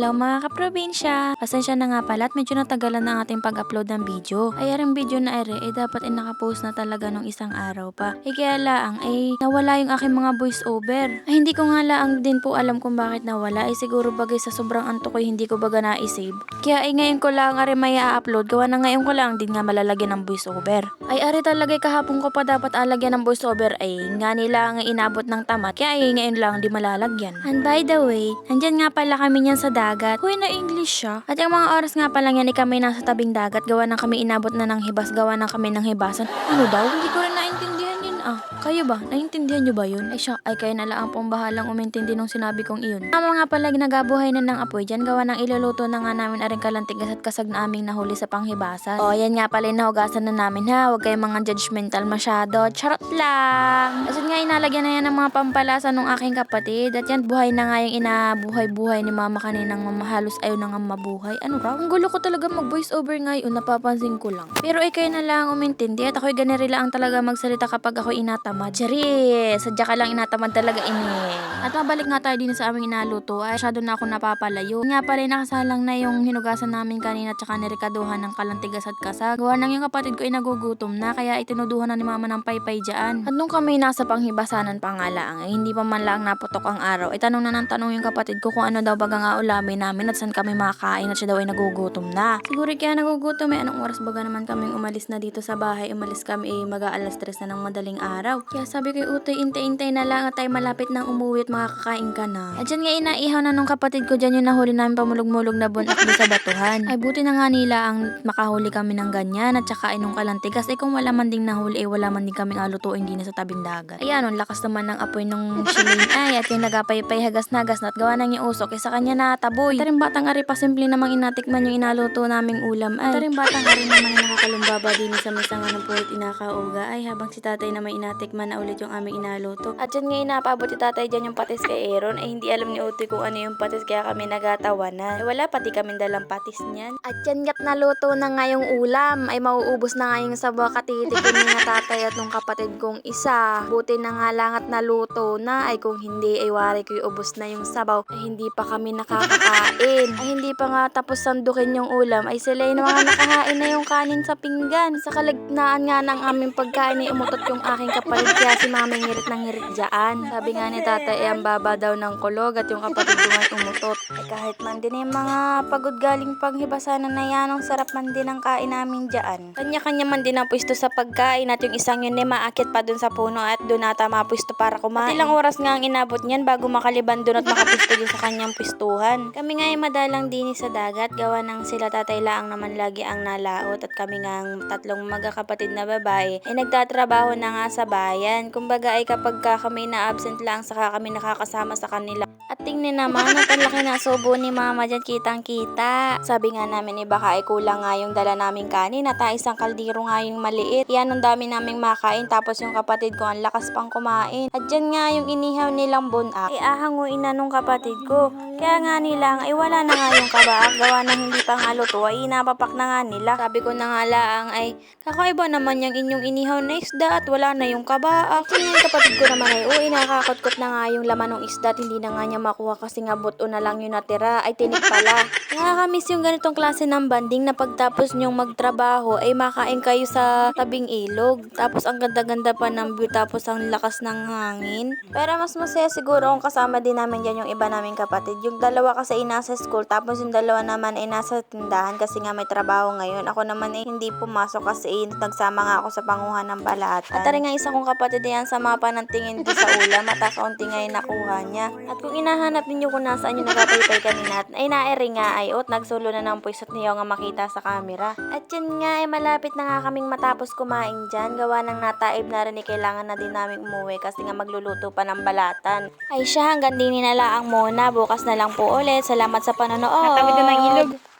Hello mga kaprobinsya! Pasensya na nga pala at medyo natagalan na ang ating pag-upload ng video. Ay aring video na ere, dapat nakapost na talaga nung isang araw pa. Kaya laang nawala yung aking mga voice over. Hindi ko nga laang din po alam kung bakit nawala. Siguro bagay sa sobrang antok ko hindi ko baga na-save. Kaya ngayon ko lang are may upload. Gawa na ngayon ko lang din nga malalagyan ng voice over. Ay are talaga kahapon ko pa dapat alagyan ng voice over nga nila ang inabot ng tamat. Kaya ngayon lang di malalagyan. And by the way, andyan nga pala kami niyan sa dagat. Huy na English siya. At yung mga oras nga pala yan kami nasa tabing dagat. Gawa ng kami inabot na ng hibas. Gawa ng kami ng hibasan. Ano daw? Hindi ko rin naintindihan yun Kayo ba? Naintindihan nyo ba yun? Ay siya, ay kayo na lang pong bahalang umintindi nung sinabi kong iyon. Tama nga pala nagabuhay na ng apoy dyan. Gawa ng iluluto na nga namin aring kalantigas at kasag na aming nahuli sa panghibasan. O yan nga pala nahugasan na namin ha. Huwag kayong mga judgmental masyado. Charot lang! Kasi nga inalagyan na yan ng mga pampalasa ng aking kapatid. At yan buhay na nga yung inabuhay-buhay ni mama kaninang mamahalos ayaw na nga mabuhay. Ano raw? Ang gulo ko talaga mag voice over ngayon. Napapansin ko lang. Pero kayo na lang umintindi at ako'y ganirila ang talaga magsalita kapag ako inatamad. Jari, sadya ka lang inatamad talaga At mabalik nga tayo din sa aming inaluto. Ay, masyado na ako napapalayo. Nga pala nakasalang na yung hinugasan namin kanina tsaka nirekaduhan ng kalantigas at kasag. Gawa nang yung kapatid ko nagugutom na kaya itinuduhan na ni mama ng paypay dyan. At nung kami nasa panghibasanan pa nga lang, hindi pa man lang naputok ang araw. Tanong na ng tanong yung kapatid ko kung ano daw baga nga ulamin namin at saan kami makakain at siya daw ay nagugutom na. Siguro kaya nagugutom anong oras baga naman kaming umalis na dito sa bahay. Umalis kami mag-aalas 3 na ng madaling araw. Kaya sabi ko Utoy, intay-intay na lang at tayo malapit nang umuwi at makakakain ka na. At dyan nga inaihaw na nung kapatid ko dyan yung nahuli namin pamulog-mulog na bunak sa batuhan. Ay buti na nga nila ang makahuli kami ng ganyan at saka nung kalantigas. Kung wala man ding nahuli wala man din kaming alutuin din sa tabing dagat. Ayan, lakas naman ng apoy nung shilling ay at yung nagapaypay hagas-nagas na at gawa nang yung usok sa kanya na taboy. Taring batang ari pa simple namang inatikman yung inaluto naming ulam ay. Taring batang ari naman nakakalumbaba din sa mesa nga ng puwit inakauga ay habang si tatay na may inatikman na ulit yung aming inaluto. At dyan nga inapaabot si tatay dyan yung patis kay Aaron ay hindi alam ni Utoy kung ano yung patis kaya kami nagatawanan. Wala pati kami dalang patis niyan. At dyan nga't naluto na nga yung ulam ay mauubos na nga yung sabaw katitikin ni nga tatay at nung kapatid kong isa. Buti na nga lang at naluto na ay kung hindi ay wari ko ubos na yung sabaw ay hindi pa kami nakakakain. Ay hindi pa nga tapos sandukin yung ulam ay sila yung mga nakahain na yung kanin sa pinggan. Sa kalagitnaan nga ng aming pagkain ay umutot yung aking kapatid kaya si mami ngirit ng ngirit dyan. Sabi nga ni tatay ay ang baba daw ng kulog at yung kapatid ko ay umutot. Ay kahit man din yung mga pagod galing panghibasanan na yan ang sarap man din ang kain namin dyan. Kanya-kanya man din ang pwesto sa pagkain at yung isang yun ay maakit pa dun sa puno at dun ata mapwesto para kumain. At ilang oras nga ang inabot niyan bago makaliban dun at makapwesto din sa kanyang pwestuhan. Kami nga ay madalang din sa dagat gawa ng sila tatay laang naman lagi ang nalaot at kami nga ang tatlong magkakapatid na babae ay nagtatrabaho na nga sa bayan. Kumbaga ay kapag kami na absent lang saka kami nakakasama sa kanila. At tingnan naman at ang laki na subo ni mama dyan kitang-kita. Sabi nga namin baka ay kulang nga yung dala naming kanin at isang kaldero nga yung maliit. Yan ang dami naming makain tapos yung kapatid ko ang lakas pang kumain. At dyan nga yung inihaw nilang bunak ay ahanguin na nung kapatid ko. Kaya nga nilang ay wala na nga yung kabaak gawa na hindi pa nga luto ay inapapak na nga nila. Sabi ko na nga laang ay kakaiba naman yung inyong inihaw na isda at wala na yung kabaak. Kaya yung kapatid ko naman ay nakakatkot na nga yung laman ng isda at hindi na nga niya makuha kasi nga buto na lang yung natira ay tinik pala. Nakakamiss yung ganitong klase ng banding na pagtapos nyong magtrabaho ay makain kayo sa tabing ilog. Tapos ang ganda-ganda pa ng view tapos ang lakas ng hangin. Pero mas masaya siguro kung kasama din namin dyan yung iba naming kapatid. Yung dalawa kasi ay nasa school tapos yung dalawa naman ay nasa tindahan kasi nga may trabaho ngayon. Ako naman ay hindi pumasok kasi nagsama nga ako sa panguhan ng balatan. At nga isa kong kapatid yan sa mapa ng tingin din sa ulam at kaunti nga yung nakuha niya. At kung inahanap ninyo kung nasaan yung nagapaypay kanina ay naeri nga ay nagsulo na ng puwisot niyo nga makita sa camera. At yun nga ay malapit na nga kaming matapos kumain dyan. Gawa ng nataib na rin kailangan na din namin umuwi kasi nga magluluto pa ng balatan. Ay siya hanggang din nila ang muna. Bukas na lang po ulit. Salamat sa panonood. Natabi ko ng ilog.